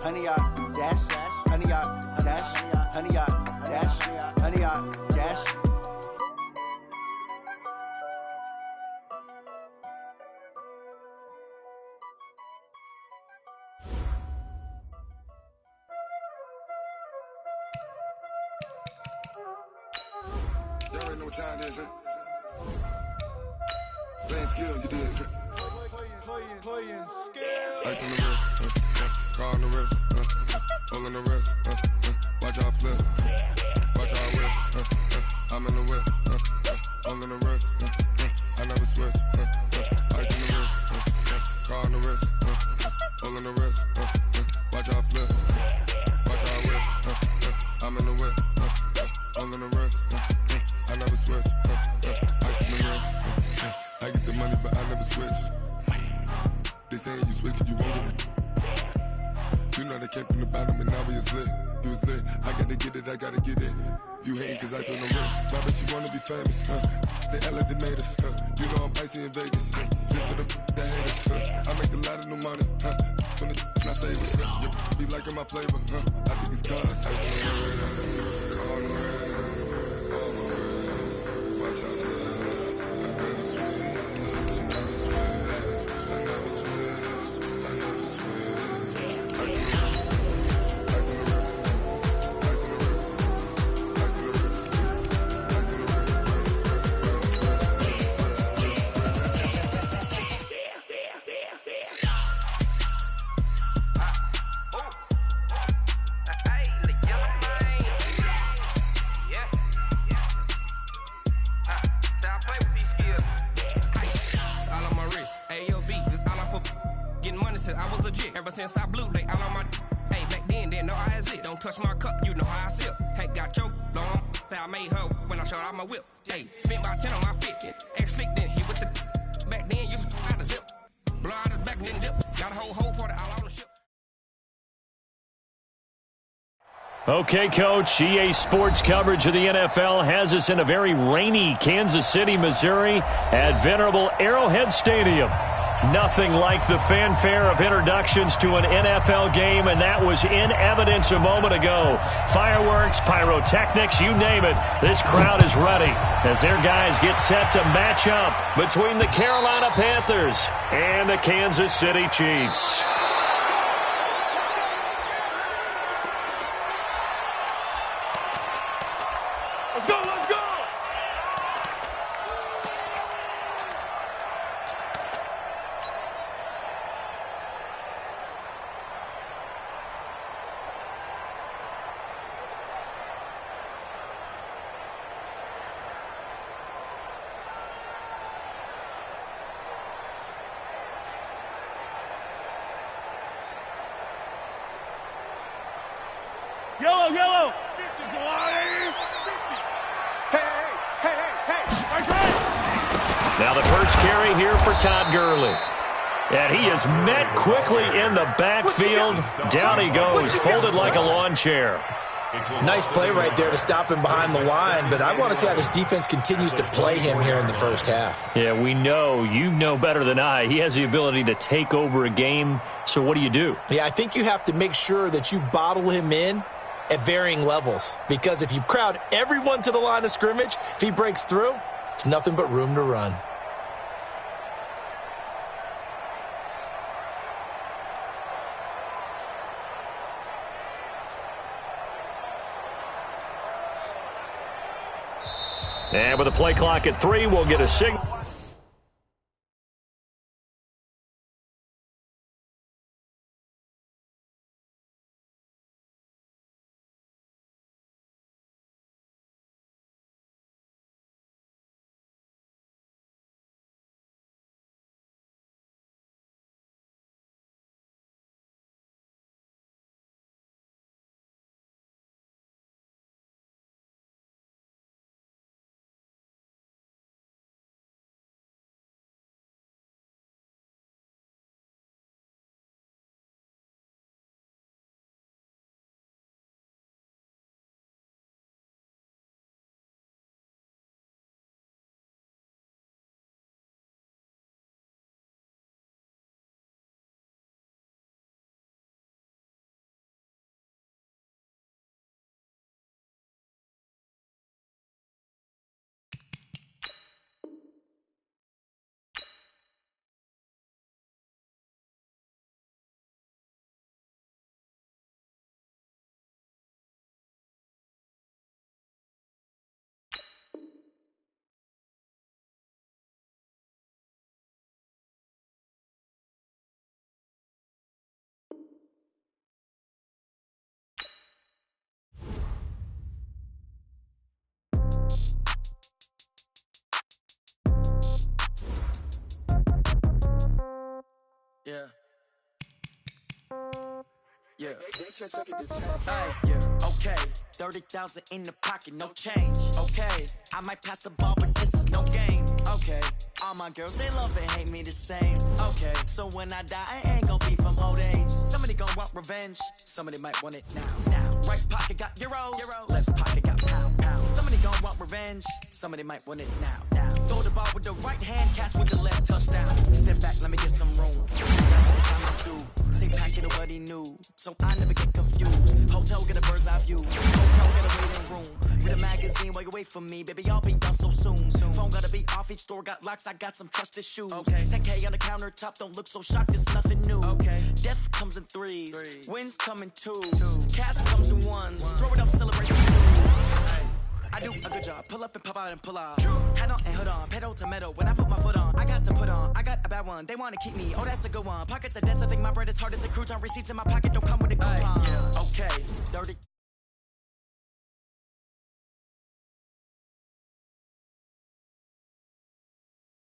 honey yacht dash, honey yacht dash, honey yacht dash, honey yacht dash. Y'all already know what time it is, huh? Playing skills, you did. Playing skills. Ice on the wrist, car on the wrist, hole in the wrist, watch how I flip, watch how I whip, I'm in the whip, hole in the wrist, I never switch, ice on the wrist, car on the wrist, hole in the wrist, watch how I flip, watch how I whip, I'm in the whip, hole in the wrist, I never switch, ice on the wrist, I get the money but I never switch. They saying you switch cause you won't get it. You know they came from the bottom and now we is lit. You was lit, I gotta get it, I gotta get it. You hating cause ice on the wrist. Why bet you wanna be famous, They act like they made us, You know I'm icy in Vegas, This for the that hate us, I make a lot of new money, When the not save us, You be liking my flavor, I think it's cause ice on the wrist, on the wrist, on the wrist. Watch out for this, I never switch, I never switch. I was legit ever since I blew they all on my. Hey, back then didn't know I exist. Don't touch my cup, you know how I sip. Hey, got your long. Say I made her when I showed out my whip. Hey, spent about 10 on my fit. Ex slick then hit with the. Back then you out the zip. Blow out his back and then dip. Got a whole party all on the ship. Okay, Coach, EA Sports coverage of the NFL has us in a very rainy Kansas City, Missouri at venerable Arrowhead Stadium. Nothing like the fanfare of introductions to an NFL game, and that was in evidence a moment ago. Fireworks, pyrotechnics, you name it. This crowd is ready as their guys get set to match up between the Carolina Panthers and the Kansas City Chiefs. Let's go, let's go! Yellow, yellow. 50 July. 50. Hey. That's right. Now the first carry here for Todd Gurley. And he is met quickly in the backfield. Down he goes, folded like a lawn chair. Nice play right there to stop him behind the line, but I want to see how this defense continues to play him here in the first half. Yeah, we know. You know better than I. He has the ability to take over a game, so what do? Yeah, I think you have to make sure that you bottle him in at varying levels, because if you crowd everyone to the line of scrimmage, if he breaks through, there's nothing but room to run. And with a play clock at 3, we'll get a signal. Yeah. Yeah. Hey, yeah. Okay. 30,000 in the pocket, no change. Okay. I might pass the ball, but this is no game. Okay. All my girls, they love and hate me the same. Okay. So when I die, I ain't gon' be from old age. Somebody gon' want revenge. Somebody might want it now. Right pocket got euros. Left pocket got pound. Somebody gon' want revenge. Somebody might want it now. Throw the ball with the right hand, catch with the left, touchdown. Step back, let me get some room. Say packet of what he knew, so I never get confused. Hotel get a bird's eye view. Hotel get a waiting room. Read a magazine while you wait for me, baby. I'll be done so soon. Phone gotta be off, each store got locks. I got some trusted shoes. Okay. 10K on the countertop, don't look so shocked. It's nothing new. Okay. Death comes in threes. Wins come in twos. Cash comes in ones. Throw it up, celebrate the two. I do a good job. Pull up and pop out and pull out. Head on and hood on. Pedal to metal. When I put my foot on, I got to put on. I got a bad one. They want to keep me. Oh, that's a good one. Pockets are dense. I think my bread is hard as a crouton. Receipts in my pocket don't come with a coupon. Yeah. Okay. 30.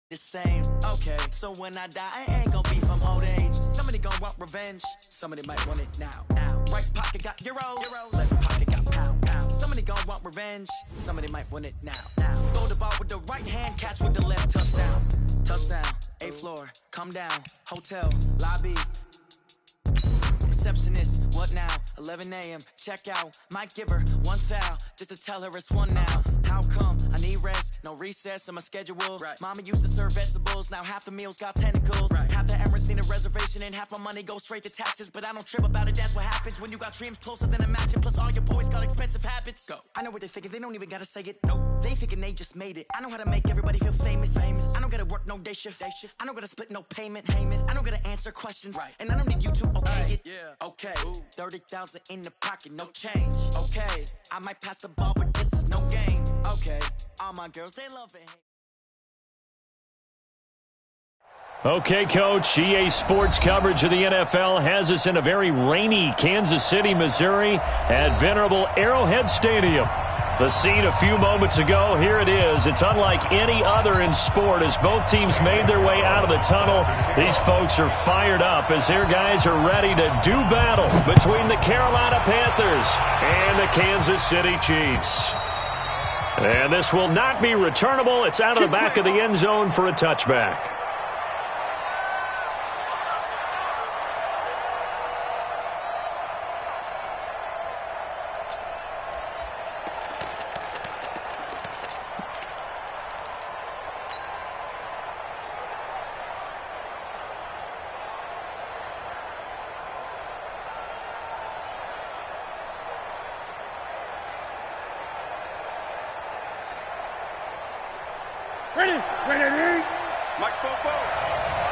The same. Okay. So when I die, I ain't gon' be from old age. Somebody gon' want revenge. Somebody might want it now. Right pocket got euros. Left pocket got pound. Somebody gon' want revenge. Somebody might want it now. Throw the ball with the right hand, catch with the left, touchdown. Touchdown. 8th floor. Come down. Hotel. Lobby. Receptionist, what now? 11 a.m. Check out. Might give her one foul just to tell her it's one now. How come? I need rest, no recess in my schedule. Right. Mama used to serve vegetables, now half the meals got tentacles. Right. Half the Emirates need a reservation and half my money goes straight to taxes. But I don't trip about it, that's what happens when you got dreams closer than imagine. Plus all your boys got expensive habits. Go. I know what they're thinking, they don't even gotta say it. Nope. They thinking they just made it. I know how to make everybody feel famous. I don't gotta work no day shift. I don't gotta split no payment. I don't gotta answer questions. Right. And I don't need you to okay it. Yeah. Okay, 30,000 in the pocket, no change. Okay, I might pass the ball, but this is no game. Okay, all my girls, they love it. Okay, Coach, EA Sports coverage of the NFL has us in a very rainy Kansas City, Missouri at venerable Arrowhead Stadium. The scene a few moments ago, here it is. It's unlike any other in sport as both teams made their way out of the tunnel. These folks are fired up as their guys are ready to do battle between the Carolina Panthers and the Kansas City Chiefs. And this will not be returnable. It's out of the back of the end zone for a touchback. Ready, Mike Popo.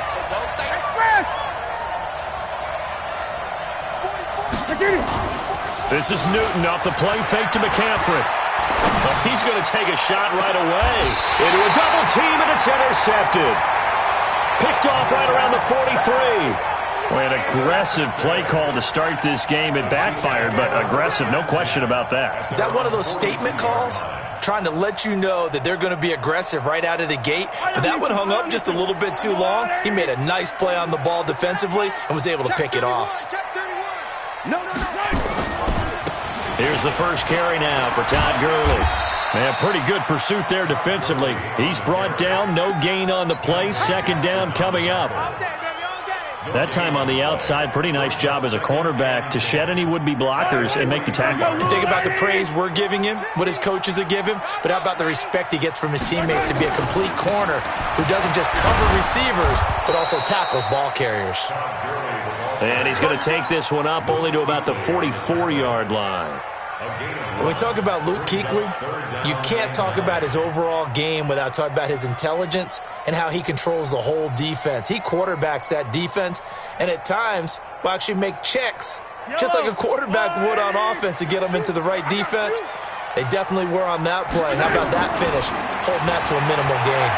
So don't say it. This is Newton off the play fake to McCaffrey. Well, he's going to take a shot right away into a double team, and it's intercepted. Picked off right around the 43. Well, an aggressive play call to start this game. It backfired, but aggressive, no question about that. Is that one of those statement calls? Trying to let you know that they're going to be aggressive right out of the gate. But that one hung up just a little bit too long. He made a nice play on the ball defensively and was able to pick it off. Here's the first carry now for Todd Gurley. And pretty good pursuit there defensively. He's brought down, no gain on the play. Second down coming up. That time on the outside, pretty nice job as a cornerback to shed any would-be blockers and make the tackle. You think about the praise we're giving him, what his coaches are giving, but how about the respect he gets from his teammates to be a complete corner who doesn't just cover receivers, but also tackles ball carriers. And he's going to take this one up only to about the 44-yard line. When we talk about Luke Kuechly, you can't talk about his overall game without talking about his intelligence and how he controls the whole defense. He quarterbacks that defense, and at times will actually make checks, just like a quarterback would on offense to get them into the right defense. They definitely were on that play. How about that finish, holding that to a minimal gain?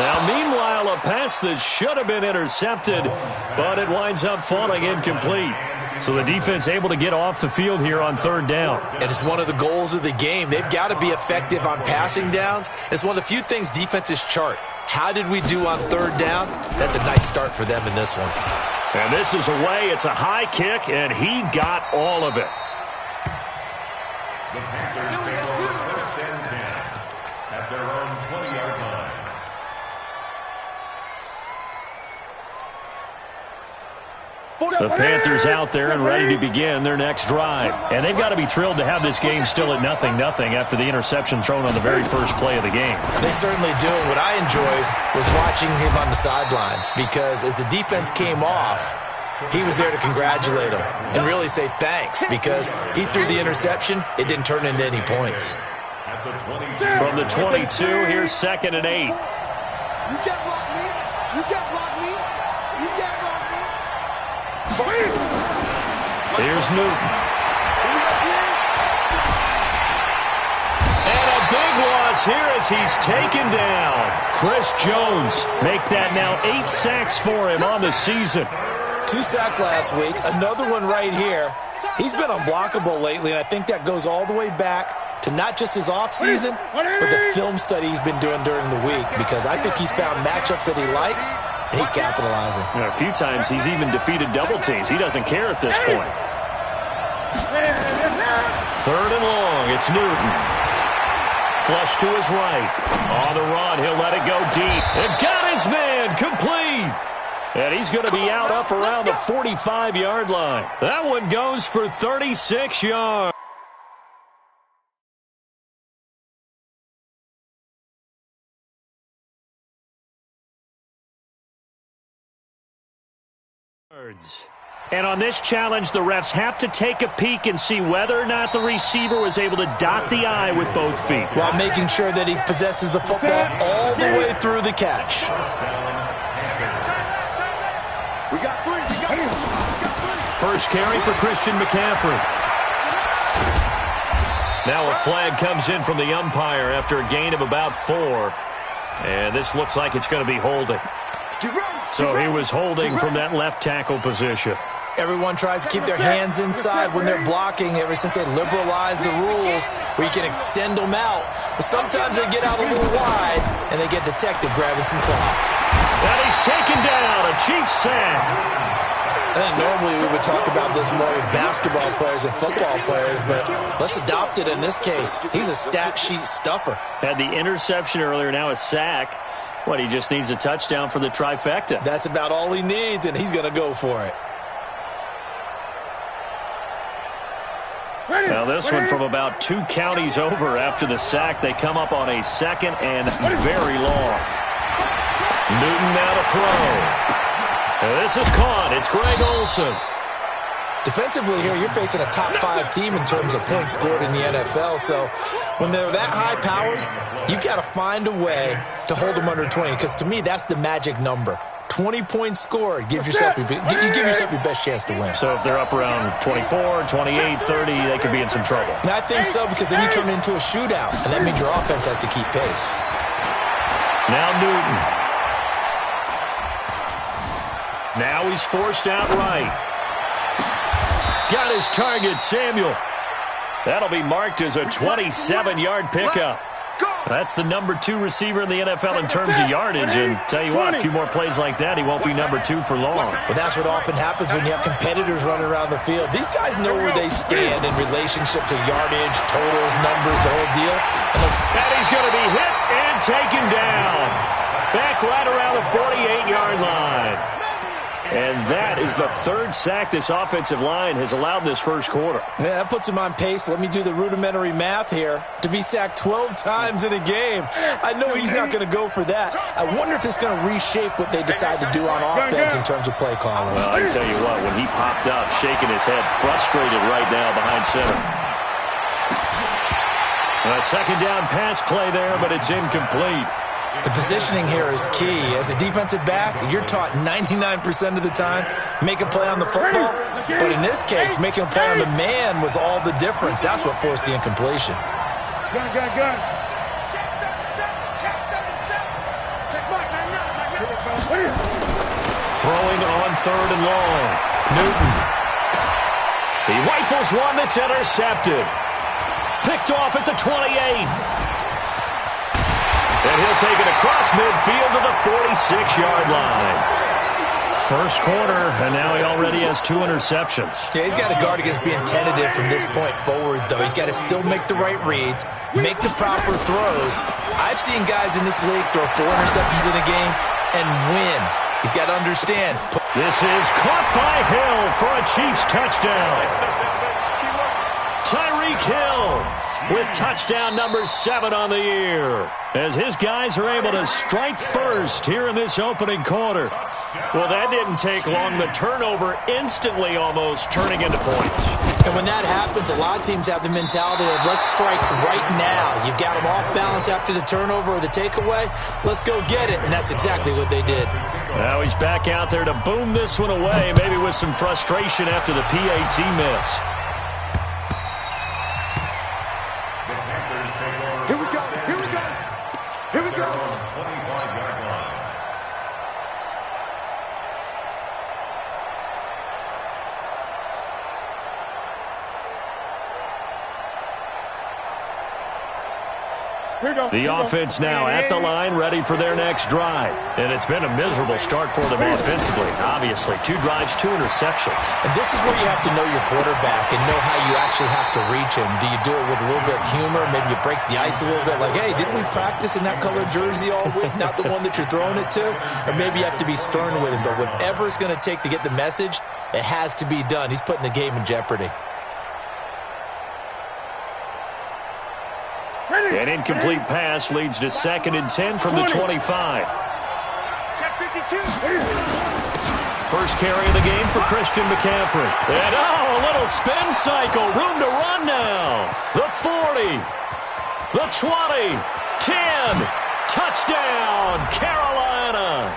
Now, meanwhile, a pass that should have been intercepted, but it winds up falling incomplete. So the defense able to get off the field here on third down. And it's one of the goals of the game. They've got to be effective on passing downs. It's one of the few things defenses chart. How did we do on third down? That's a nice start for them in this one. And this is away. It's a high kick, and he got all of it. The Panthers take over first and 10 at their own 20-yard line. The Panthers out there and ready to begin their next drive. And they've got to be thrilled to have this game still at 0-0 after the interception thrown on the very first play of the game. They certainly do. And what I enjoyed was watching him on the sidelines, because as the defense came off, he was there to congratulate him and really say thanks, because he threw the interception. It didn't turn into any points. From the 22, here's 2nd and 8. You can't block me. You can't block me. You can't block me. Here's Newton. And a big loss here as he's taken down. Chris Jones make that now 8 sacks for him on the season. 2 sacks last week, another one right here. He's been unblockable lately, and I think that goes all the way back to not just his offseason, but the film study he's been doing during the week, because I think he's found matchups that he likes, and he's capitalizing. A few times he's even defeated double teams. He doesn't care at this point. 3rd and long, it's Newton. Flush to his right. On the run, he'll let it go deep. And got his man, complete. And he's going to be out up around the 45-yard line. That one goes for 36 yards. And on this challenge, the refs have to take a peek and see whether or not the receiver was able to dot the I with both feet, while making sure that he possesses the football all the way through the catch. We got 3. First carry for Christian McCaffrey. Now a flag comes in from the umpire after a gain of about 4. And this looks like it's going to be holding. So he was holding from that left tackle position. Everyone tries to keep their hands inside when they're blocking ever since they liberalized the rules where you can extend them out. But sometimes they get out a little wide and they get detected grabbing some cloth. And he's taken down, a Chiefs sack. And normally we would talk about this more with basketball players and football players, but let's adopt it in this case. He's a stat sheet stuffer. Had the interception earlier, now a sack. What, he just needs a touchdown for the trifecta. That's about all he needs, and he's going to go for it. Now this one from about 2 counties over after the sack. They come up on a 2nd and very long. Newton now to throw. And this is caught. It's Greg Olsen. Defensively here, you're facing a top 5 team in terms of points scored in the NFL. So when they're that high-powered, you've got to find a way to hold them under 20. Because to me, that's the magic number. 20 points scored. You give yourself your best chance to win. So if they're up around 24, 28, 30, they could be in some trouble. And I think so, because then you turn it into a shootout. And that means your offense has to keep pace. Now Newton. Now he's forced out right. Got his target, Samuel. That'll be marked as a 27-yard pickup. That's the number 2 receiver in the NFL in terms of yardage. And tell you what, a few more plays like that, he won't be number 2 for long. Well, that's what often happens when you have competitors running around the field. These guys know where they stand in relationship to yardage, totals, numbers, the whole deal. And he's going to be hit and taken down. Back right around the 48-yard line. And that is the 3rd sack this offensive line has allowed this first quarter. Yeah, that puts him on pace. Let me do the rudimentary math here. To be sacked 12 times in a game, I know he's not going to go for that. I wonder if it's going to reshape what they decide to do on offense in terms of play calling. Well, I can tell you what, when he popped up, shaking his head, frustrated right now behind center. A 2nd down pass play there, but it's incomplete. The positioning here is key. As a defensive back, you're taught 99% of the time, make a play on the football. But in this case, making a play on the man was all the difference. That's what forced the incompletion. Good. Throwing on 3rd and long. Newton. He rifles one that's intercepted. Picked off at the 28. And he'll take it across midfield to the 46-yard line. First quarter, and now he already has 2 interceptions. Yeah, he's got to guard against being tentative from this point forward, though. He's got to still make the right reads, make the proper throws. I've seen guys in this league throw 4 interceptions in a game and win. He's got to understand. This is caught by Hill for a Chiefs touchdown. Tyreek Hill with touchdown number 7 on the year, as his guys are able to strike first here in this opening quarter. Well, that didn't take long. The turnover instantly almost turning into points. And when that happens, a lot of teams have the mentality of let's strike right now. You've got them off balance after the turnover or the takeaway. Let's go get it. And that's exactly what they did. Now he's back out there to boom this one away, maybe with some frustration after the PAT miss. Here we go. Here we go. Here we go. 25-yard line. The offense now at the line, ready for their next drive. And it's been a miserable start for them offensively. Obviously, 2 drives, 2 interceptions. And this is where you have to know your quarterback and know how you actually have to reach him. Do you do it with a little bit of humor? Maybe you break the ice a little bit, like, hey, didn't we practice in that colored jersey all week, not the one that you're throwing it to? Or maybe you have to be stern with him. But whatever it's going to take to get the message, it has to be done. He's putting the game in jeopardy. An incomplete pass leads to 2nd and 10 from the 25. First carry of the game for Christian McCaffrey. And a little spin cycle. Room to run now. The 40. The 20. 10. Touchdown, Carolina.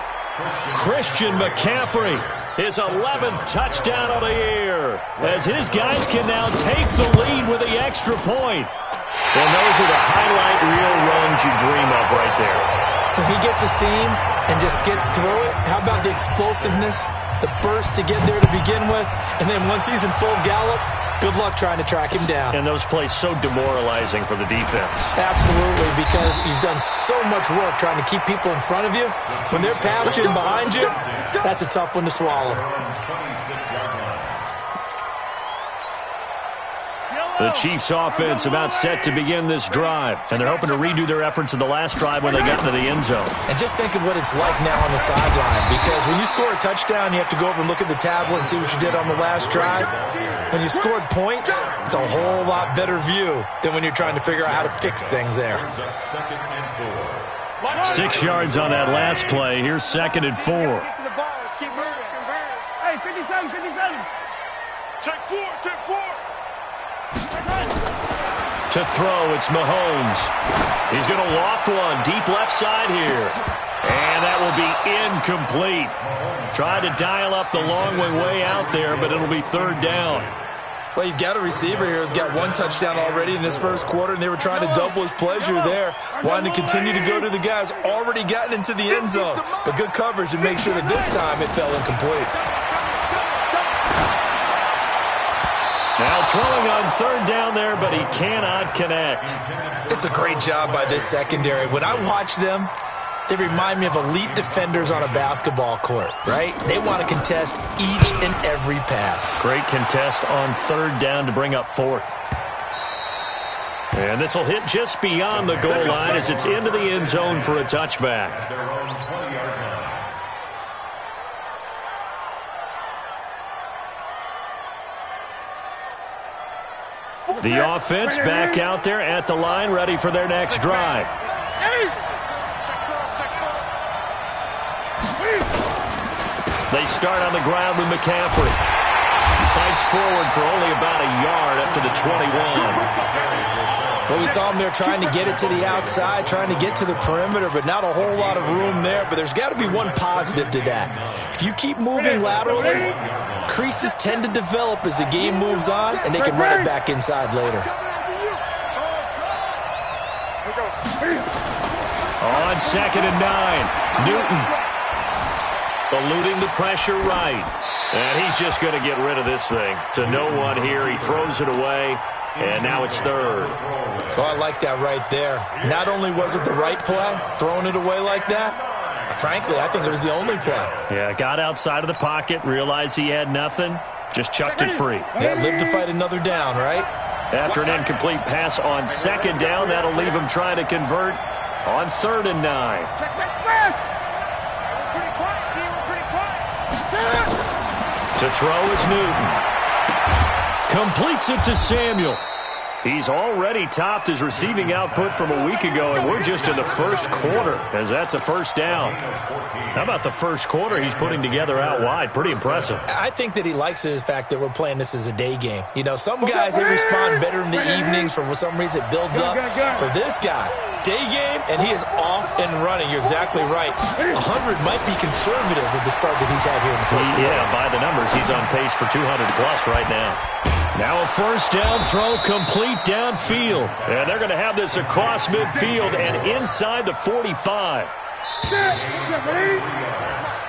Christian McCaffrey, his 11th touchdown of the year, as his guys can now take the lead with the extra point. And those are the highlight reel runs you dream of right there. When he gets a seam and just gets through it, how about the explosiveness, the burst to get there to begin with, and then once he's in full gallop, good luck trying to track him down. And those plays so demoralizing for the defense. Absolutely, because you've done so much work trying to keep people in front of you. When they're past you and behind you, that's a tough one to swallow. The Chiefs offense about set to begin this drive, and they're hoping to redo their efforts in the last drive when they got into the end zone. And just think of what it's like now on the sideline, because when you score a touchdown, you have to go over and look at the tablet and see what you did on the last drive. When you scored points, it's a whole lot better view than when you're trying to figure out how to fix things there. 6 yards on that last play. Here's 2nd and 4. Get to the ball. Let's keep moving. Hey, 57, 57. Take 4, take 4. To throw, it's Mahomes. He's going to loft one deep left side here. And that will be incomplete. Tried to dial up the long way out there, but it'll be 3rd down. Well, you've got a receiver here who's got 1 touchdown already in this first quarter, and they were trying to double his pleasure there, wanting to continue to go to the guys already gotten into the end zone. But good coverage to make sure that this time it fell incomplete. Now throwing on 3rd down there, but he cannot connect. It's a great job by this secondary. When I watch them, they remind me of elite defenders on a basketball court, right? They want to contest each and every pass. Great contest on 3rd down to bring up 4th. And this will hit just beyond the goal line as it's into the end zone for a touchback. The offense back out there at the line, ready for their next drive. They start on the ground with McCaffrey. He fights forward for only about a yard up to the 21. Well, we saw him there trying to get it to the outside, trying to get to the perimeter, but not a whole lot of room there. But there's got to be one positive to that. If you keep moving laterally, creases tend to develop as the game moves on, and they can run it back inside later. On 2nd and 9, Newton eluding the pressure right. And he's just going to get rid of this thing. To no one here. He throws it away, and now it's third. Oh, I like that right there. Not only was it the right play, throwing it away like that, frankly, I think it was the only play. Yeah, got outside of the pocket, realized he had nothing, just chucked it free. Yeah, live to fight another down, right? After an incomplete pass on second down, that'll leave him trying to convert on 3rd and 9. To throw is Newton. Completes it to Samuel. He's already topped his receiving output from a week ago, and we're just in the first quarter, as that's a first down. How about the first quarter he's putting together out wide? Pretty impressive. I think that he likes the fact that we're playing this as a day game. You know, some guys, they respond better in the evenings. For some reason, it builds up. For this guy, day game, and he is off and running. You're exactly right. 100 might be conservative with the start that he's had here in the first quarter. Yeah, by the numbers, he's on pace for 200-plus right now. Now a first down throw complete downfield. And they're going to have this across midfield and inside the 45.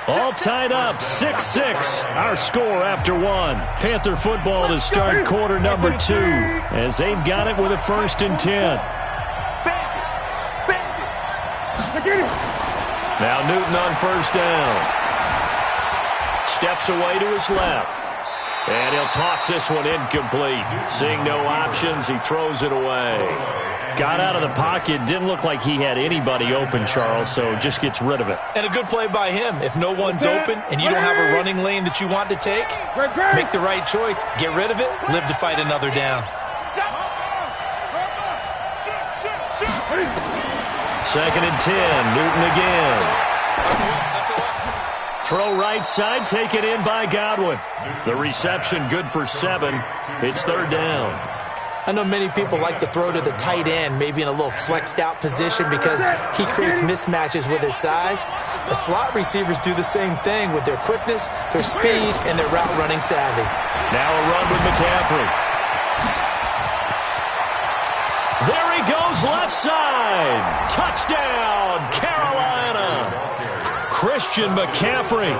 All tied up, 6-6. Our score after one. Panther football to start quarter number 2 as they've got it with a 1st and 10. Now Newton on first down. Steps away to his left. And he'll toss this one incomplete. Seeing no options, he throws it away. Got out of the pocket. Didn't look like he had anybody open, Charles, so just gets rid of it. And a good play by him. If no one's open and you don't have a running lane that you want to take, make the right choice. Get rid of it. Live to fight another down. 2nd and 10. Newton again. Throw right side, taken in by Godwin. The reception good for 7. It's 3rd down. I know many people like to throw to the tight end, maybe in a little flexed out position because he creates mismatches with his size. But slot receivers do the same thing with their quickness, their speed, and their route running savvy. Now a run with McCaffrey. There he goes, left side. Touchdown, Carolina. Christian McCaffrey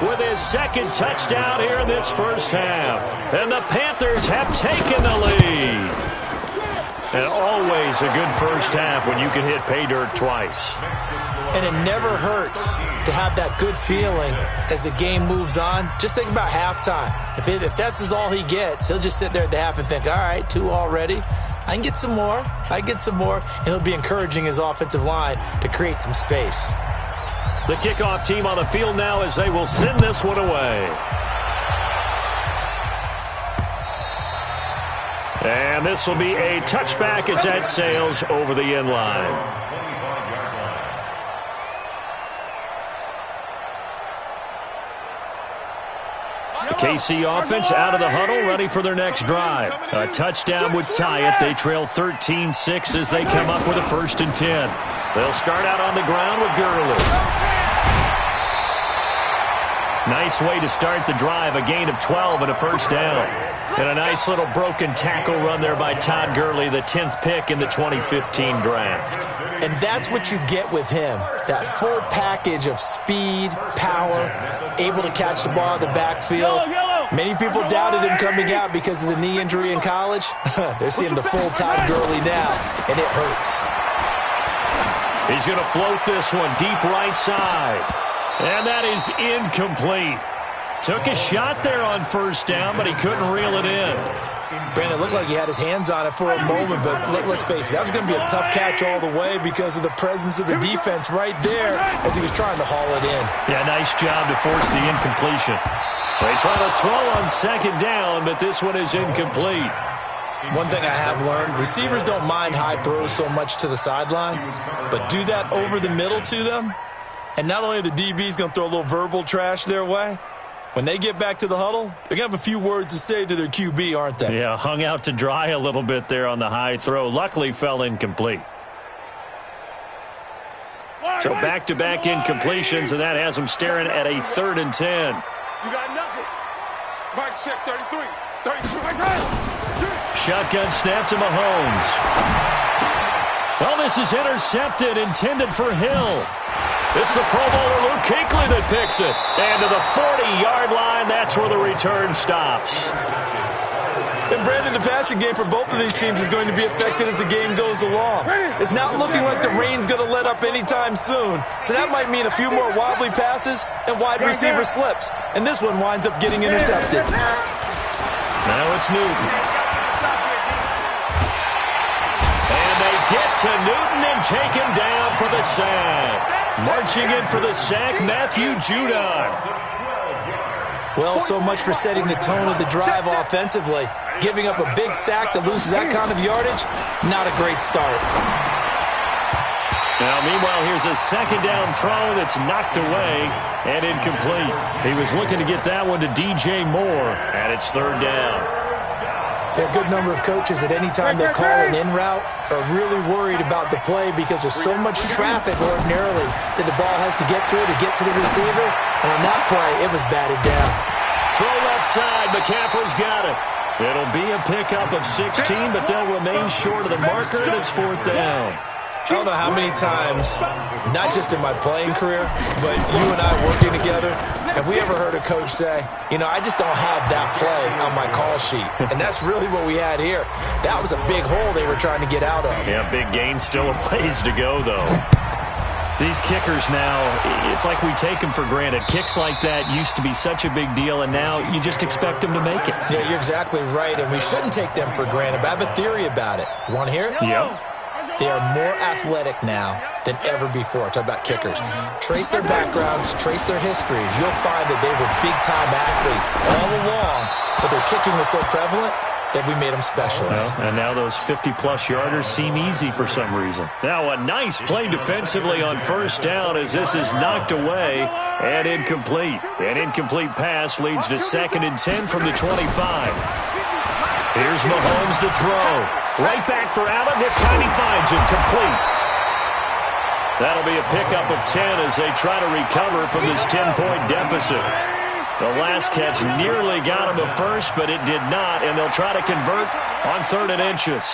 with his 2nd touchdown here in this first half. And the Panthers have taken the lead. And always a good first half when you can hit pay dirt twice. And it never hurts to have that good feeling as the game moves on. Just think about halftime. If that's all he gets, he'll just sit there at the half and think, all right, 2 already. I can get some more. And he'll be encouraging his offensive line to create some space. The kickoff team on the field now as they will send this one away. And this will be a touchback as that sails over the end line. The KC offense out of the huddle, ready for their next drive. A touchdown would tie it. They trail 13-6 as they come up with a 1st and 10. They'll start out on the ground with Gurley. Nice way to start the drive, a gain of 12 and a first down. And a nice little broken tackle run there by Todd Gurley, the 10th pick in the 2015 draft. And that's what you get with him, that full package of speed, power, able to catch the ball in the backfield. Many people doubted him coming out because of the knee injury in college. They're seeing the full Todd Gurley now, and it hurts. He's going to float this one deep right side. And that is incomplete. Took a shot there on first down, but he couldn't reel it in. Brandon, it looked like he had his hands on it for a moment, but let's face it, that was going to be a tough catch all the way because of the presence of the defense right there as he was trying to haul it in. Yeah, nice job to force the incompletion. They try to throw on 2nd down, but this one is incomplete. One thing I have learned, receivers don't mind high throws so much to the sideline, but do that over the middle to them, and not only are the DBs going to throw a little verbal trash their way, when they get back to the huddle, they're going to have a few words to say to their QB, aren't they? Yeah, hung out to dry a little bit there on the high throw. Luckily, fell incomplete. So back-to-back incompletions, and that has them staring at a 3rd and 10. You got nothing. Mike check 33. 33. Shotgun snap to Mahomes. Well, this is intercepted, intended for Hill. It's the Pro Bowler Luke Kuechly that picks it. And to the 40-yard line, that's where the return stops. And Brandon, the passing game for both of these teams is going to be affected as the game goes along. It's not looking like the rain's going to let up anytime soon. So that might mean a few more wobbly passes and wide receiver slips. And this one winds up getting intercepted. Now it's Newton. And they get to Newton and take him down for the sack. Marching in for the sack, Matthew Judon. Well, so much for setting the tone of the drive offensively. Giving up a big sack that loses that kind of yardage, not a great start. Now, meanwhile, here's a second down throw that's knocked away and incomplete. He was looking to get that one to DJ Moore, and it's third down. There are a good number of coaches that any time they call an in route are really worried about the play because there's so much traffic ordinarily that the ball has to get through to get to the receiver. And on that play, it was batted down. Throw left side. McCaffrey's got it. It'll be a pickup of 16, but they'll remain short of the marker, and it's fourth down. I don't know how many times, not just in my playing career, but you and I working together, have we ever heard a coach say, you know, I just don't have that play on my call sheet. And that's really what we had here. That was a big hole they were trying to get out of. Yeah, big gain, still a ways to go, though. These kickers now, it's like we take them for granted. Kicks like that used to be such a big deal, and now you just expect them to make it. Yeah, you're exactly right, and we shouldn't take them for granted, but I have a theory about it. You want to hear it? Yeah. They are more athletic now than ever before. Talk about kickers. Trace their backgrounds, trace their histories. You'll find that they were big-time athletes all along, but their kicking was so prevalent that we made them specialists. Well, and now those 50-plus yarders seem easy for some reason. Now a nice play defensively on first down as this is knocked away and incomplete. An incomplete pass leads to 2nd and 10 from the 25. Here's Mahomes to throw. Right back for Allen. This time he finds him complete. That'll be a pickup of 10 as they try to recover from this 10-point deficit. The last catch nearly got him a first, but it did not, and they'll try to convert on 3rd and inches.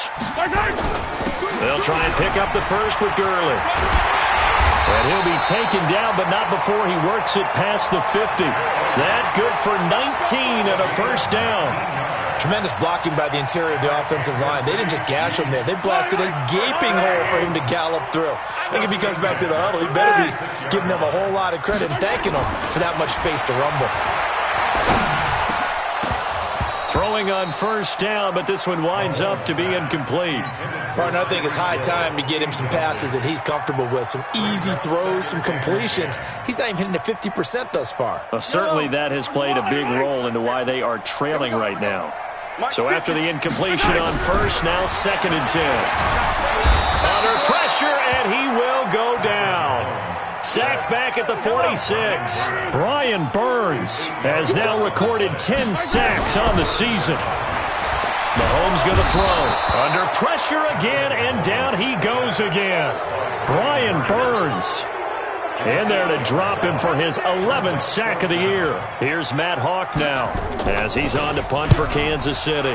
They'll try and pick up the first with Gurley. And he'll be taken down, but not before he works it past the 50. That good for 19 and a first down. Tremendous blocking by the interior of the offensive line. They didn't just gash him there. They blasted a gaping hole for him to gallop through. I think if he comes back to the huddle, he better be giving them a whole lot of credit and thanking them for that much space to rumble. Throwing on first down, but this one winds up to be incomplete. Martin, I think it's high time to get him some passes that he's comfortable with, some easy throws, some completions. He's not even hitting the 50% thus far. Well, certainly that has played a big role into why they are trailing right now. So after the incompletion on first, now 2nd and 10. Under pressure, and he will go down. Sacked back at the 46. Brian Burns has now recorded 10 sacks on the season. Mahomes going to throw. Under pressure again, and down he goes again. Brian Burns in there to drop him for his 11th sack of the year. Here's Matt Hawk now as he's on to punt for Kansas City.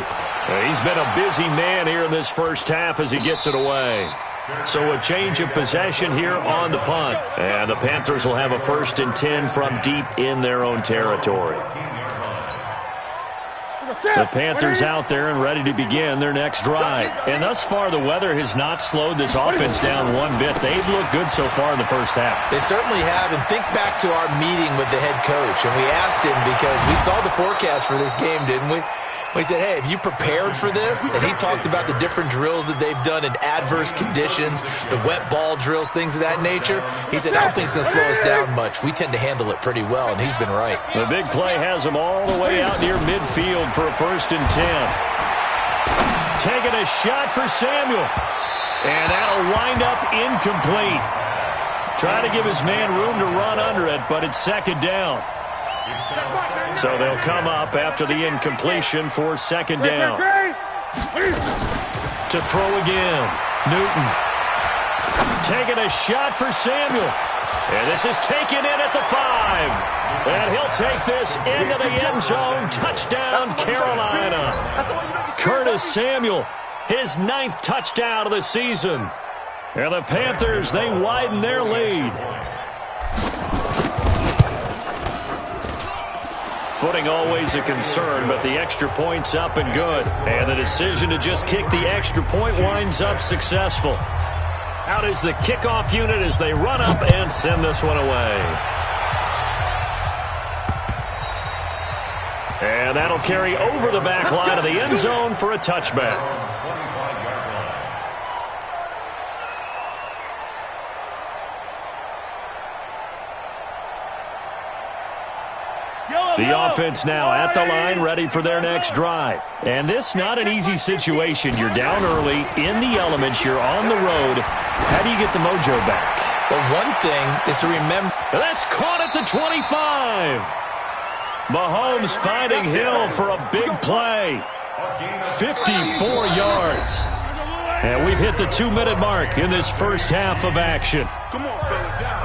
He's been a busy man here in this first half as he gets it away. So a change of possession here on the punt. And the Panthers will have a 1st and 10 from deep in their own territory. The Panthers out there and ready to begin their next drive. And thus far, the weather has not slowed this offense down one bit. They've looked good so far in the first half. They certainly have. And think back to our meeting with the head coach. And we asked him because we saw the forecast for this game, didn't we? We said, hey, have you prepared for this? And he talked about the different drills that they've done in adverse conditions, the wet ball drills, things of that nature. He said, I don't think it's going to slow us down much. We tend to handle it pretty well, and he's been right. The big play has him all the way out near midfield for a 1st and 10. Taking a shot for Samuel. And that'll wind up incomplete. Try to give his man room to run under it, but it's 2nd down. So they'll come up after the incompletion for 2nd down. To throw again. Newton. Taking a shot for Samuel. And this is taken in at the 5. And he'll take this into the end zone. Touchdown, Carolina. Curtis Samuel, his 9th touchdown of the season. And the Panthers, they widen their lead. Footing always a concern, but the extra point's up and good. And the decision to just kick the extra point winds up successful. Out is the kickoff unit as they run up and send this one away. And that'll carry over the back line of the end zone for a touchback. The offense now at the line, ready for their next drive. And this not an easy situation. You're down early, in the elements, you're on the road. How do you get the mojo back? Well, one thing is to remember. That's caught at the 25. Mahomes finding Hill for a big play. 54 yards. And we've hit the 2-minute mark in this first half of action. Come on, fellas.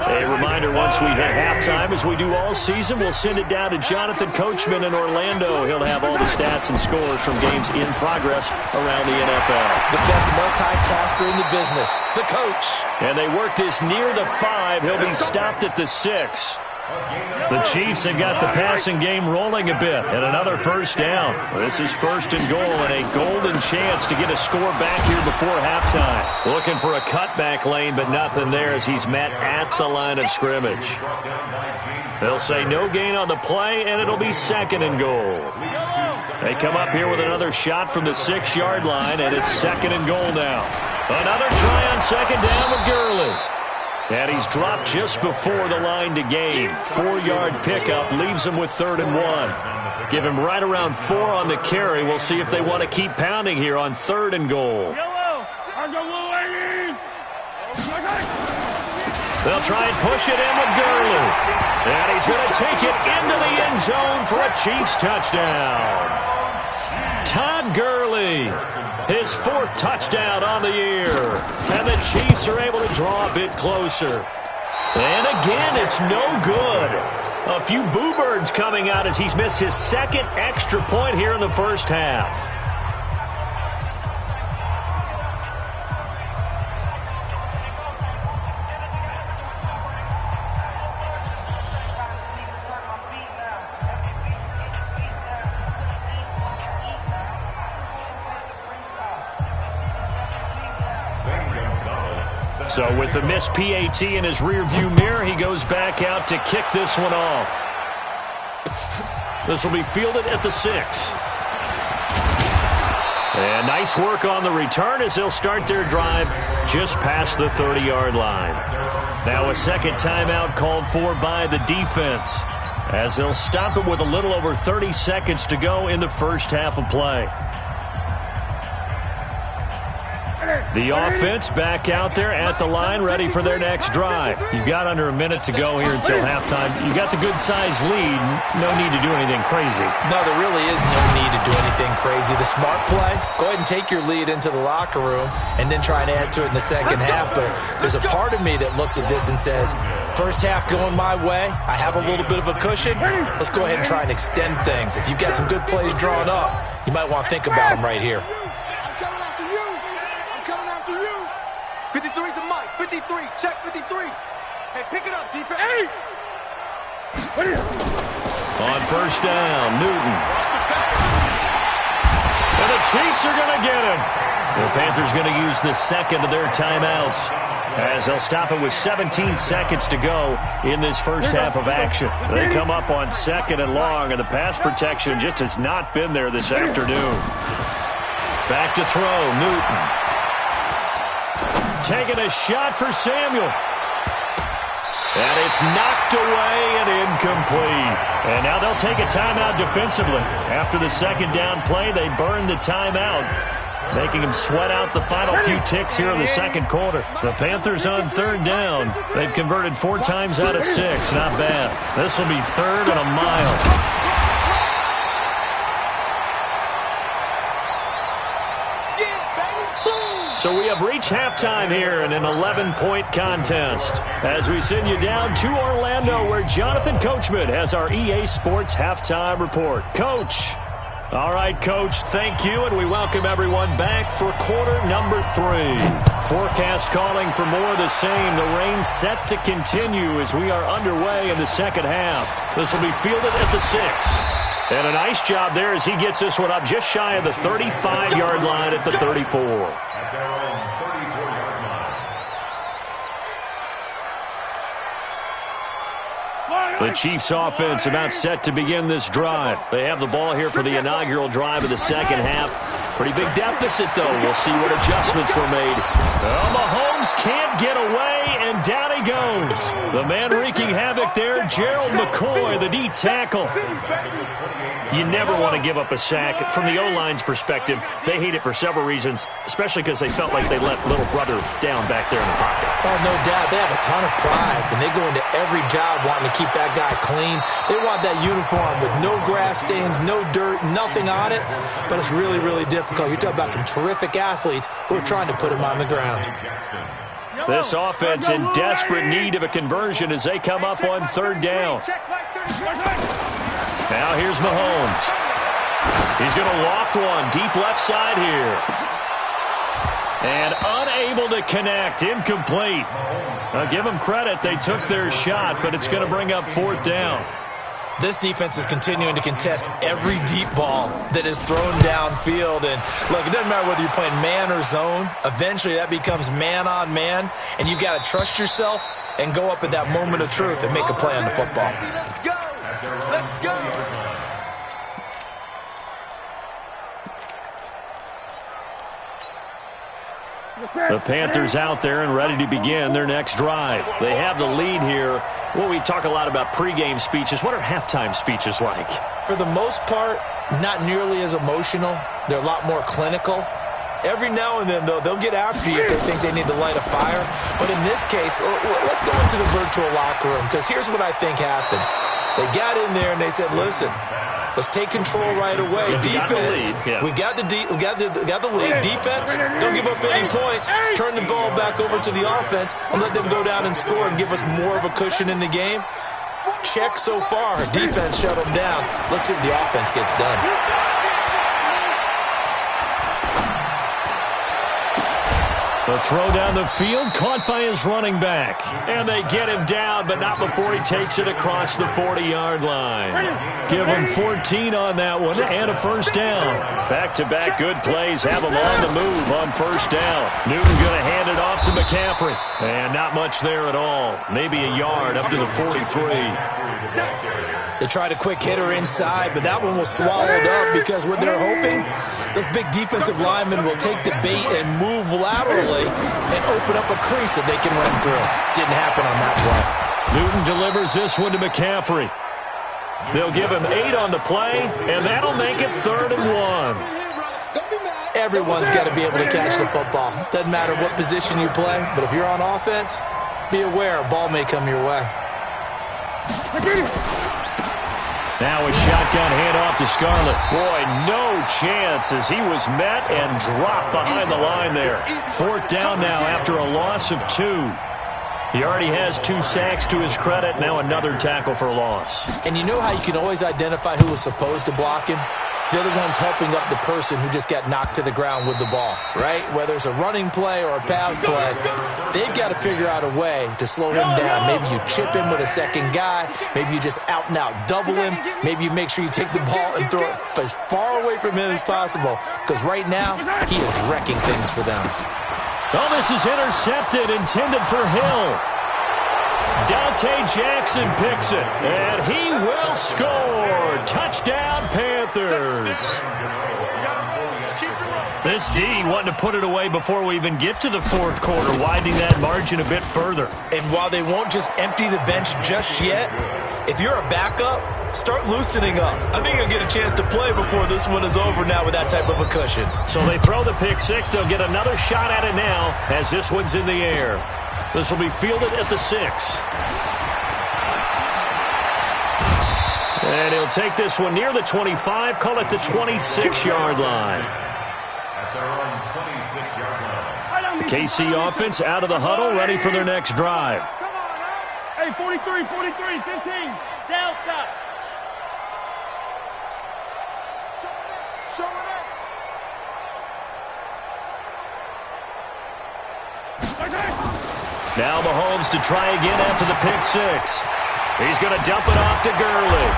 A reminder, once we hit halftime, as we do all season, we'll send it down to Jonathan Coachman in Orlando. He'll have all the stats and scores from games in progress around the NFL. The best multitasker in the business, the coach. And they work this near the 5. He'll be stopped at the 6. The Chiefs have got the passing game rolling a bit, and another first down. This is first and goal, and a golden chance to get a score back here before halftime. Looking for a cutback lane, but nothing there as he's met at the line of scrimmage. They'll say no gain on the play, and it'll be second and goal. They come up here with another shot from the 6-yard line, and it's second and goal now. Another try on second down with Gurley. And he's dropped just before the line to gain. 4-yard pickup leaves him with 3rd and 1. Give him right around 4 on the carry. We'll see if they want to keep pounding here on 3rd and goal. They'll try and push it in with Gurley. And he's going to take it into the end zone for a Chiefs touchdown. Todd Gurley, his 4th touchdown on the year. And the Chiefs are able to draw a bit closer. And again, it's no good. A few boo birds coming out as he's missed his 2nd extra point here in the first half. So with the missed PAT in his rearview mirror, he goes back out to kick this one off. This will be fielded at the 6. And nice work on the return as they'll start their drive just past the 30-yard line. Now a second timeout called for by the defense as they'll stop it with a little over 30 seconds to go in the first half of play. The offense back out there at the line, ready for their next drive. You've got under a minute to go here until halftime. You got the good-sized lead. No need to do anything crazy. No, there really is no need to do anything crazy. The smart play, go ahead and take your lead into the locker room and then try and add to it in the second half. But there's a part of me that looks at this and says, first half going my way, I have a little bit of a cushion. Let's go ahead and try and extend things. If you've got some good plays drawn up, you might want to think about them right here. 53's the mic. 53. Check 53. Hey, pick it up, defense. Hey! On first down, Newton. And the Chiefs are going to get him. The Panthers going to use the 2nd of their timeouts as they'll stop it with 17 seconds to go in this first half of action. They come up on 2nd and long, and the pass protection just has not been there this afternoon. Back to throw, Newton. Taking a shot for Samuel. And it's knocked away and incomplete. And now they'll take a timeout defensively. After the second down play, they burn the timeout, making them sweat out the final few ticks here in the second quarter. The Panthers on 3rd down. They've converted 4 times out of 6. Not bad. This will be 3rd and a mile. So we have reached halftime here in an 11-point contest as we send you down to Orlando where Jonathan Coachman has our EA Sports Halftime Report. Coach. All right, Coach, thank you, and we welcome everyone back for quarter number 3. Forecast calling for more of the same. The rain set to continue as we are underway in the second half. This will be fielded at the 6. And a nice job there as he gets this one up just shy of the 35-yard line at the 34. At their own 34-yard line. The Chiefs offense about set to begin this drive. They have the ball here for the inaugural drive of the second half. Pretty big deficit, though. We'll see what adjustments were made. Well, Mahomes can't get away, and down he goes. The man wreaking havoc there, Gerald McCoy, the D tackle. You never want to give up a sack. From the O-line's perspective, they hate it for several reasons, especially because they felt like they let little brother down back there in the pocket. Oh, no doubt. They have a ton of pride, and they go into every job wanting to keep that guy clean. They want that uniform with no grass stains, no dirt, nothing on it, but it's really, really difficult. You're talking about some terrific athletes who are trying to put him on the ground. This offense in desperate need of a conversion as they come up on third down. Now here's Mahomes. He's going to loft one deep left side here. And unable to connect. Incomplete. I'll give them credit. They took their shot, but it's going to bring up fourth down. This defense is continuing to contest every deep ball that is thrown downfield. And, look, it doesn't matter whether you're playing man or zone. Eventually that becomes man on man, and you've got to trust yourself and go up at that moment of truth and make a play on the football. Let's go! Let's go! The Panthers out there and ready to begin their next drive. They have the lead here. Well, we talk a lot about pregame speeches. What are halftime speeches like? For the most part, not nearly as emotional. They're a lot more clinical. Every now and then, though, they'll get after you if they think they need to light a fire. But in this case, let's go into the virtual locker room, because here's what I think happened. They got in there and they said, listen, let's take control right away. Defense, we got the lead. Defense, don't give up any points. Turn the ball back over to the offense and let them go down and score and give us more of a cushion in the game. Check so far. Defense shut them down. Let's see what the offense gets done. The throw down the field, caught by his running back. And they get him down, but not before he takes it across the 40-yard line. Give him 14 on that one and a first down. Back-to-back good plays have him on the move on first down. Newton going to hand it off to McCaffrey. And not much there at all. Maybe a yard up to the 43. They tried a quick hitter inside, but that one was swallowed up because what they're hoping, those big defensive linemen will take the bait and move laterally and open up a crease that they can run through. Didn't happen on that play. Newton delivers this one to McCaffrey. They'll give him 8 on the play, and that'll make it 3rd and 1. Everyone's got to be able to catch the football. Doesn't matter what position you play, but if you're on offense, be aware a ball may come your way. Now a shotgun handoff to Scarlett. Boy, no chance as he was met and dropped behind the line there. 4th down now after a loss of 2. He already has 2 sacks to his credit. Now another tackle for loss. And you know how you can always identify who was supposed to block him? They're the ones helping up the person who just got knocked to the ground with the ball, right? Whether it's a running play or a pass play, they've got to figure out a way to slow him down. Maybe you chip him with a second guy. Maybe you just out-and-out double him. Maybe you make sure you take the ball and throw it as far away from him as possible, because right now he is wrecking things for them. Oh, this is intercepted, intended for Hill. Dante Jackson picks it, and he will score. Touchdown, Panthers. This D wanting to put it away before we even get to the 4th quarter, widening that margin a bit further. And while they won't just empty the bench just yet, if you're a backup, start loosening up. I think you'll get a chance to play before this one is over now with that type of a cushion. So they throw the pick 6. They'll get another shot at it now as this one's in the air. This will be fielded at the 6. And he'll take this one near the 25, call it the 26-yard line. At their own 26-yard line. The KC offense out of the huddle, ready for their next drive. Come on, hey, 43, 15. Delta. Now Mahomes to try again after the pick six. He's going to dump it off to Gurley.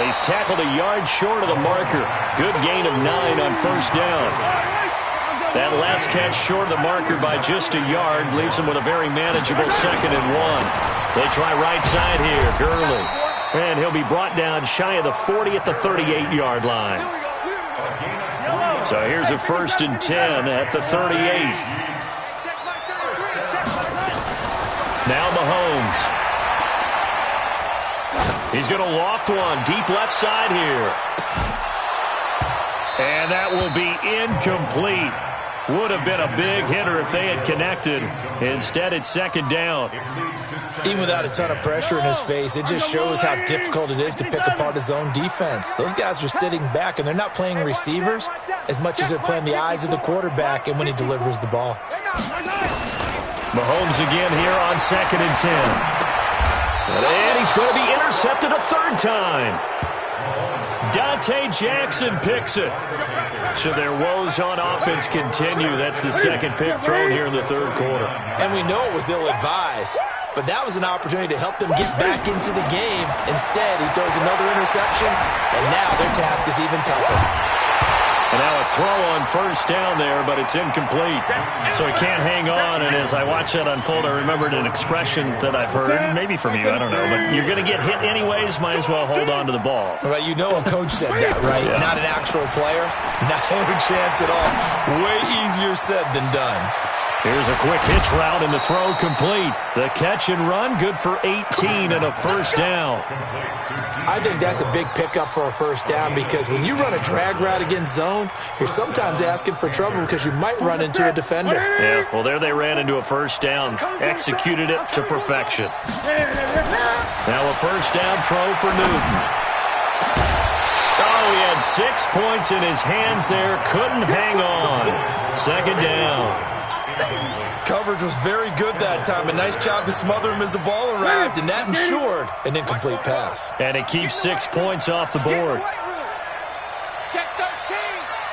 He's tackled a yard short of the marker. Good gain of 9 on first down. That last catch short of the marker by just a yard leaves him with a very manageable 2nd and 1. They try right side here. Gurley. And he'll be brought down shy of the 40 at the 38-yard line. So here's a 1st and 10 at the 38. Now Mahomes. He's going to loft one deep left side here. And that will be incomplete. Would have been a big hitter if they had connected. Instead, it's 2nd down. Even without a ton of pressure in his face, it just shows how difficult it is to pick apart his own defense. Those guys are sitting back, and they're not playing receivers as much as they're playing the eyes of the quarterback and when he delivers the ball. Mahomes again here on 2nd and 10. And he's going to be intercepted a 3rd time. Dante Jackson picks it. So their woes on offense continue. That's the 2nd pick thrown here in the 3rd quarter. And we know it was ill-advised, but that was an opportunity to help them get back into the game. Instead, he throws another interception, and now their task is even tougher. And now a throw on first down there, but it's incomplete. So he can't hang on, and as I watch that unfold, I remembered an expression that I've heard, maybe from you, I don't know, but you're going to get hit anyways, might as well hold on to the ball. Well, you know a coach said that, right? Yeah. Not an actual player. Not a chance at all. Way easier said than done. Here's a quick hitch route, and the throw complete. The catch and run, good for 18 and a 1st down. I think that's a big pickup for a 1st down because when you run a drag route against zone, you're sometimes asking for trouble because you might run into a defender. Yeah, well, there they ran into a 1st down. Executed it to perfection. Now a 1st down throw for Newton. Oh, he had 6 points in his hands there. Couldn't hang on. 2nd down. Coverage was very good that time. A nice job to smother him as the ball arrived, and that ensured an incomplete pass. And it keeps 6 points off the board. Check 13.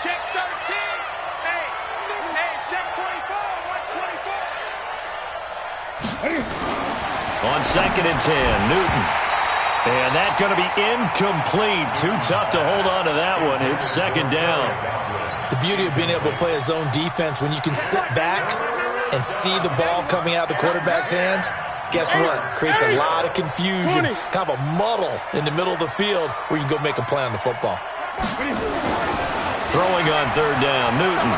Check 13. Hey, check 24. Watch 24. On 2nd and 10, Newton. And that's going to be incomplete. Too tough to hold on to that one. It's 2nd down. The beauty of being able to play a zone defense when you can sit back and see the ball coming out of the quarterback's hands, guess what? Creates a lot of confusion, kind of a muddle in the middle of the field where you can go make a play on the football. Throwing on 3rd down, Newton.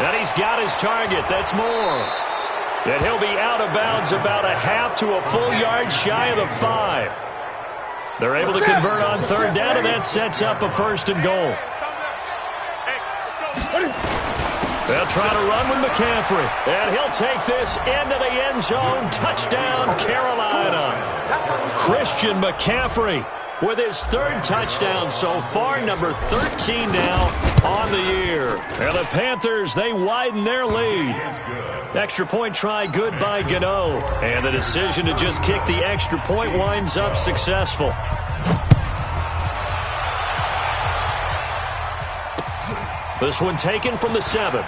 And he's got his target. That's more. And he'll be out of bounds about a half to a full yard shy of the 5. They're able to convert on 3rd down, and that sets up a 1st and goal. They'll try to run with McCaffrey, and he'll take this into the end zone. Touchdown, Carolina. Christian McCaffrey with his 3rd touchdown so far, number 13 now on the year. And the Panthers, they widen their lead. Extra point try, good by Gano. And the decision to just kick the extra point winds up successful. This one taken from the 7.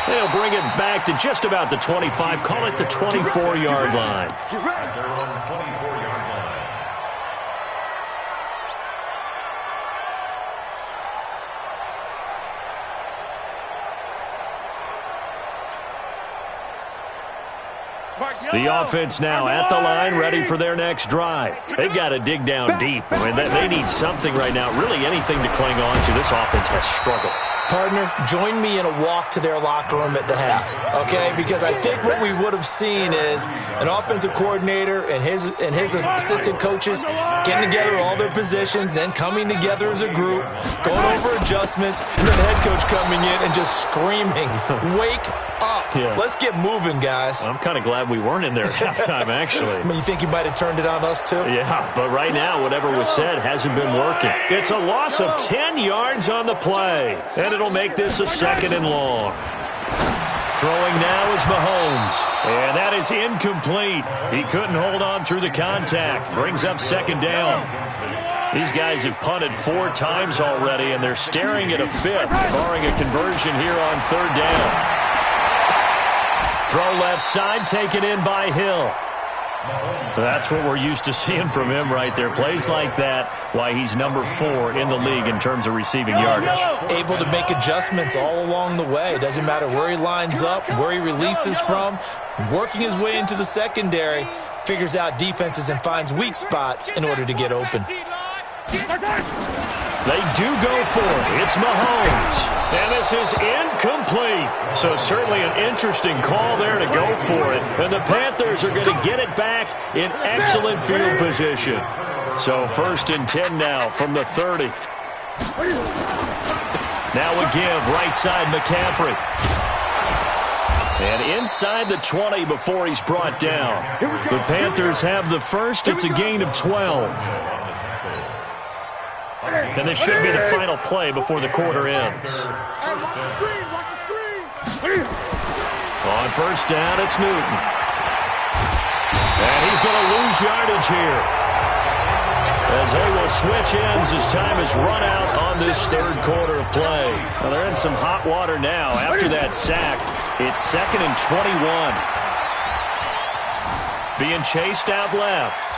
They'll bring it back to just about the 25. Call it the 24-yard line. At their own 24-yard line. The offense now at the line, ready for their next drive. They've got to dig down deep. I mean, they need something right now, really anything to cling on to. This offense has struggled. Partner, join me in a walk to their locker room at the half, okay? Because I think what we would have seen is an offensive coordinator and his assistant coaches getting together all their positions, then coming together as a group, going over adjustments, and then the head coach coming in and just screaming, "Wake up. Yeah. Let's get moving, guys." I'm kind of glad we weren't in there at halftime, actually. I mean, you think he might have turned it on us, too? Yeah, but right now, whatever was said hasn't been working. It's a loss of 10 yards on the play, and it'll make this a 2nd and long. Throwing now is Mahomes, and that is incomplete. He couldn't hold on through the contact. Brings up 2nd down. These guys have punted 4 times already, and they're staring at a 5th, barring a conversion here on 3rd down. Throw left side, taken in by Hill. That's what we're used to seeing from him right there. Plays like that, why he's number 4 in the league in terms of receiving yardage. Able to make adjustments all along the way. Doesn't matter where he lines up, where he releases from. Working his way into the secondary, figures out defenses and finds weak spots in order to get open. They do go for it. It's Mahomes. And this is incomplete. So certainly an interesting call there to go for it. And the Panthers are going to get it back in excellent field position. So 1st and 10 now from the 30. Now we give right side McCaffrey. And inside the 20 before he's brought down. The Panthers have the first. It's a gain of 12. And this should be the final play before the quarter ends. On 1st down, it's Newton. And he's going to lose yardage here, as they will switch ends as time is run out on this 3rd quarter of play. Well, they're in some hot water now after that sack. It's 2nd and 21. Being chased out left.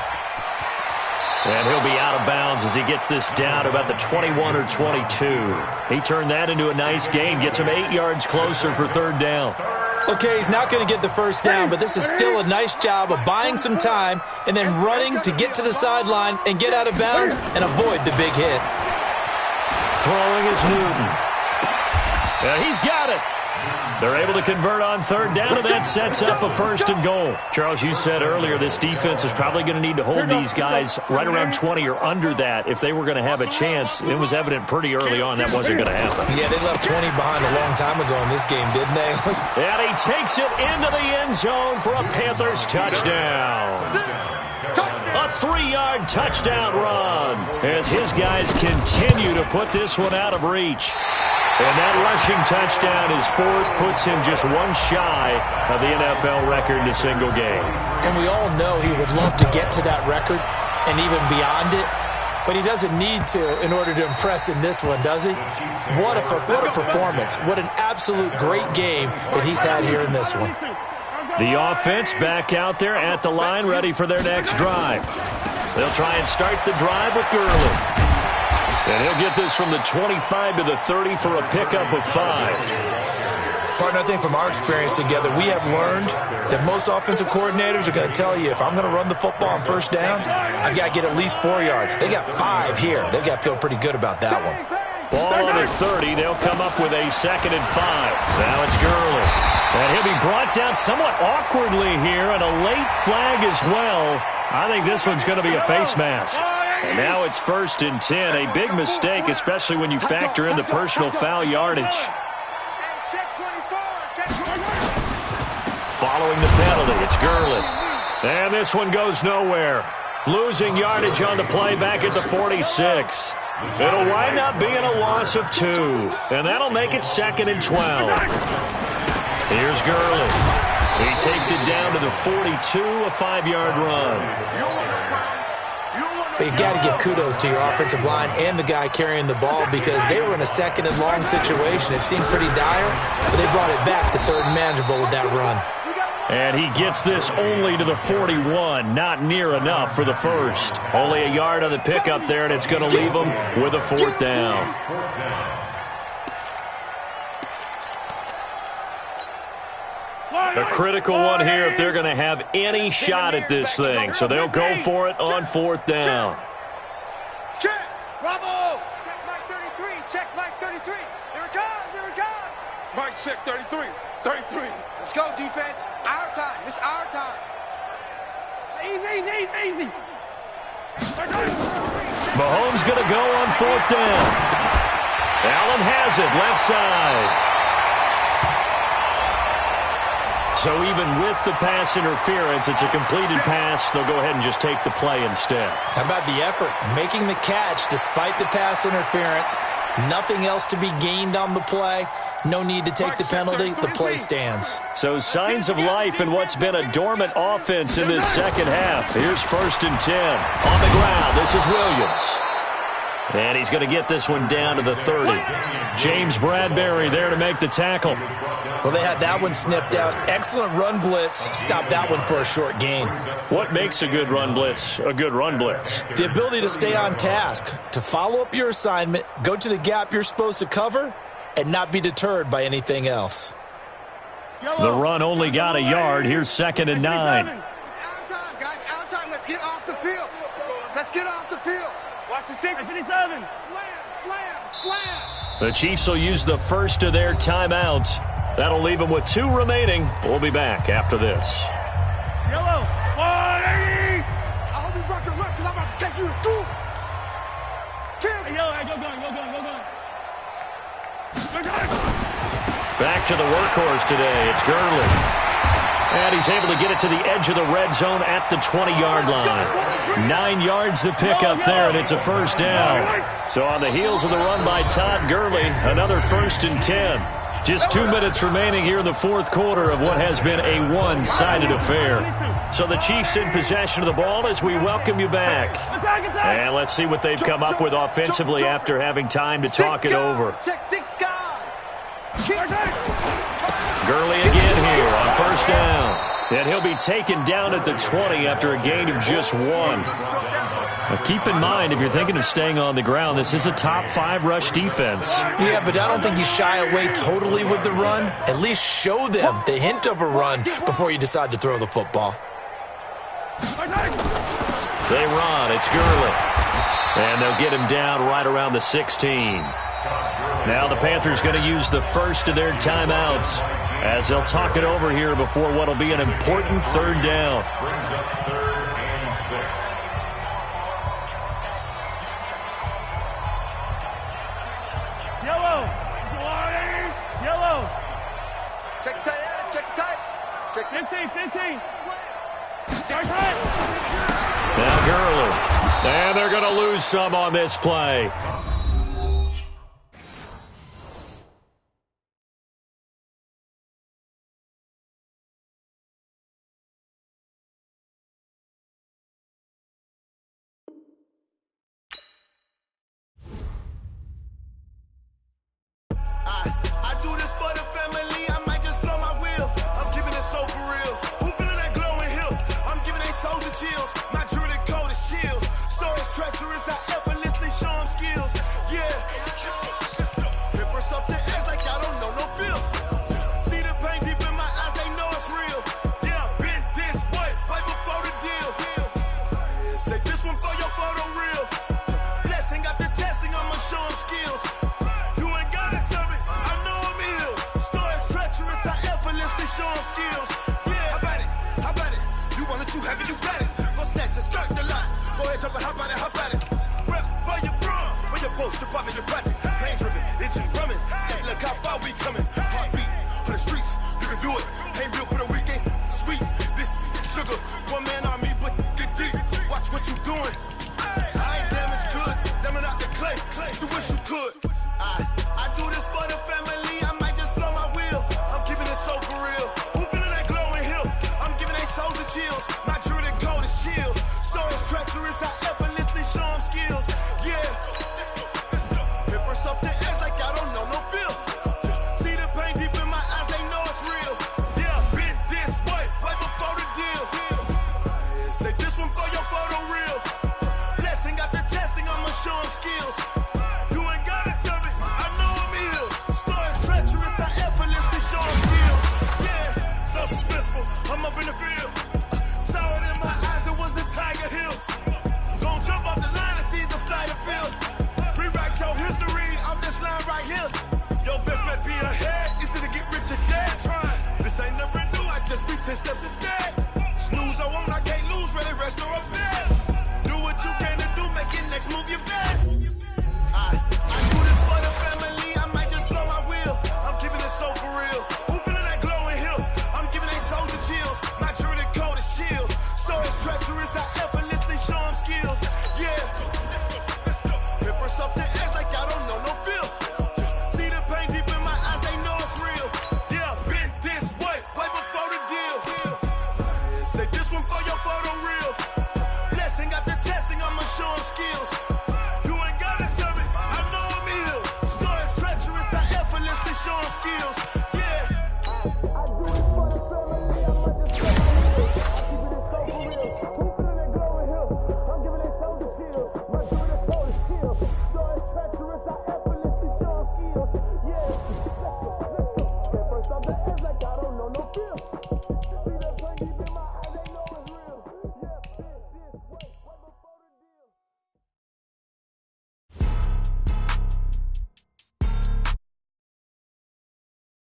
And he'll be out of bounds as he gets this down about the 21 or 22. He turned that into a nice gain, gets him 8 yards closer for 3rd down. Okay, he's not going to get the 1st down, but this is still a nice job of buying some time and then running to get to the sideline and get out of bounds and avoid the big hit. Throwing is Newton. Yeah, he's got it. They're able to convert on 3rd down, and that sets up a 1st and goal. Charles, you said earlier this defense is probably going to need to hold these guys right around 20 or under that if they were going to have a chance. It was evident pretty early on that wasn't going to happen. Yeah, they left 20 behind a long time ago in this game, didn't they? And he takes it into the end zone for a Panthers touchdown. A 3-yard touchdown run as his guys continue to put this one out of reach. And that rushing touchdown is 4th, puts him just 1 shy of the NFL record in a single game. And we all know he would love to get to that record and even beyond it, but he doesn't need to in order to impress in this one, does he? What a performance. What an absolute great game that he's had here in this one. The offense back out there at the line, ready for their next drive. They'll try and start the drive with Gurley. And he'll get this from the 25 to the 30 for a pickup of 5. Partner, I think from our experience together, we have learned that most offensive coordinators are going to tell you, if I'm going to run the football on 1st down, I've got to get at least 4 yards. They got 5 here. They've got to feel pretty good about that one. Ball on the 30. They'll come up with a 2nd and 5. Now it's Gurley. And he'll be brought down somewhat awkwardly here, and a late flag as well. I think this one's going to be a face mask. And now it's 1st and 10. A big mistake, especially when you factor in the personal foul yardage. Following the penalty, it's Gurley. And this one goes nowhere. Losing yardage on the play back at the 46. It'll wind up being a loss of 2. And that'll make it 2nd and 12. Here's Gurley. He takes it down to the 42, a 5-yard run. But you got to give kudos to your offensive line and the guy carrying the ball, because they were in a 2nd and long situation. It seemed pretty dire, but they brought it back to 3rd and manageable with that run. And he gets this only to the 41, not near enough for the 1st. Only a yard on the pickup there, and it's going to leave him with a 4th down. A critical one here if they're going to have any shot at this thing. So they'll go for it on 4th down. Check. Bravo. Check Mike 33. Check Mike 33. Here it comes. Here it comes. Mike check 33. 33. Let's go, defense. Our time. It's our time. Easy. Mahomes going to go on 4th down. Allen has it, left side. So even with the pass interference, it's a completed pass. They'll go ahead and just take the play instead. How about the effort? Making the catch despite the pass interference. Nothing else to be gained on the play. No need to take the penalty. The play stands. So signs of life in what's been a dormant offense in this second half. Here's 1st and 10. On the ground, this is Williams. And he's going to get this one down to the 30. James Bradbury there to make the tackle. Well, they had that one sniffed out. Excellent run blitz. Stopped that one for a short gain. What makes a good run blitz a good run blitz? The ability to stay on task, to follow up your assignment, go to the gap you're supposed to cover, and not be deterred by anything else. The run only got a yard. Here's 2nd and 9. It's out of time, guys. Out of time. Let's get off the field. Let's get off the field. Watch the safety. 57. Slam, slam, slam. The Chiefs will use the first of their timeouts. That'll leave them with 2 remaining. We'll be back after this. Yellow. 180. I hope you brought your lunch because I'm about to take you to school. Hey, yellow, go gun, go gun, go gun. Back to the workhorse today. It's Gurley. And he's able to get it to the edge of the red zone at the 20-yard line. 9 yards to pick up there, and it's a first down. So on the heels of the run by Todd Gurley, another 1st and 10. Just 2 minutes remaining here in the fourth quarter of what has been a one-sided affair. So the Chiefs in possession of the ball as we welcome you back. And let's see what they've come up with offensively after having time to talk it over. Gurley again here on first down. And he'll be taken down at the 20 after a gain of just 1. Now keep in mind, if you're thinking of staying on the ground, this is a top 5 rush defense. Yeah, but I don't think you shy away totally with the run. At least show them the hint of a run before you decide to throw the football. They run. It's Gurley. And they'll get him down right around the 16. Now the Panthers going to use the first of their timeouts as they'll talk it over here before what will be an important 3rd down. Brings up 3rd and 6. Yellow. Yellow. Check the tight end. Check the tight. Check 15. Check tight. Now Gurley. And they're going to lose some on this play. I do this for the family, I might just blow my wheel. I'm giving it so for real. Who feeling that glowing hill? I'm giving they soldier chills. My jewelry code is chill. Stories treacherous, I effortlessly show them skills. Yeah. Ripper stuff the edge like y'all don't know no bill. See the pain deep in my eyes, they know it's real. Yeah, been this way, right before the deal. Say this one for your photo real. Blessing after testing, I'ma show them skills. Show them skills. Yeah, how about it? You want it, you have it, you got it. Go snatch it, start the lot. Go ahead, jump it, how about it? Rep for your bro, for your post, the pop in your projects. Pain driven, itching, drumming. Hey, look how far we coming. Heartbeat on the streets, you can do it. Ain't built for the weekend, sweet. This sugar, one man on me, but get deep. Watch what you doing. I ain't damaged goods, damn out the clay. You wish you could. I do this for the family, I might just blow my wheel. I'm keeping it so for real. Who feeling that glowing hill? I'm giving they soldier chills. My jewelry code is chill. Stories treacherous, I effortlessly show them skills. Yeah. Paper stuff the edge like I don't know no bill. See the pain deep in my eyes, they know it's real. Yeah, been this way, right before the deal. Say this one for your photo real. Blessing after testing, I'ma show them skills. I'm up in the field. Saw it in my eyes, it was the Tiger Hill. Gon' jump off the line and see the fly the field. Rewrite your history off this line right here. Your best bet be ahead. Easy to get rich or dead. Trying. This ain't never new, I just be 10 steps instead.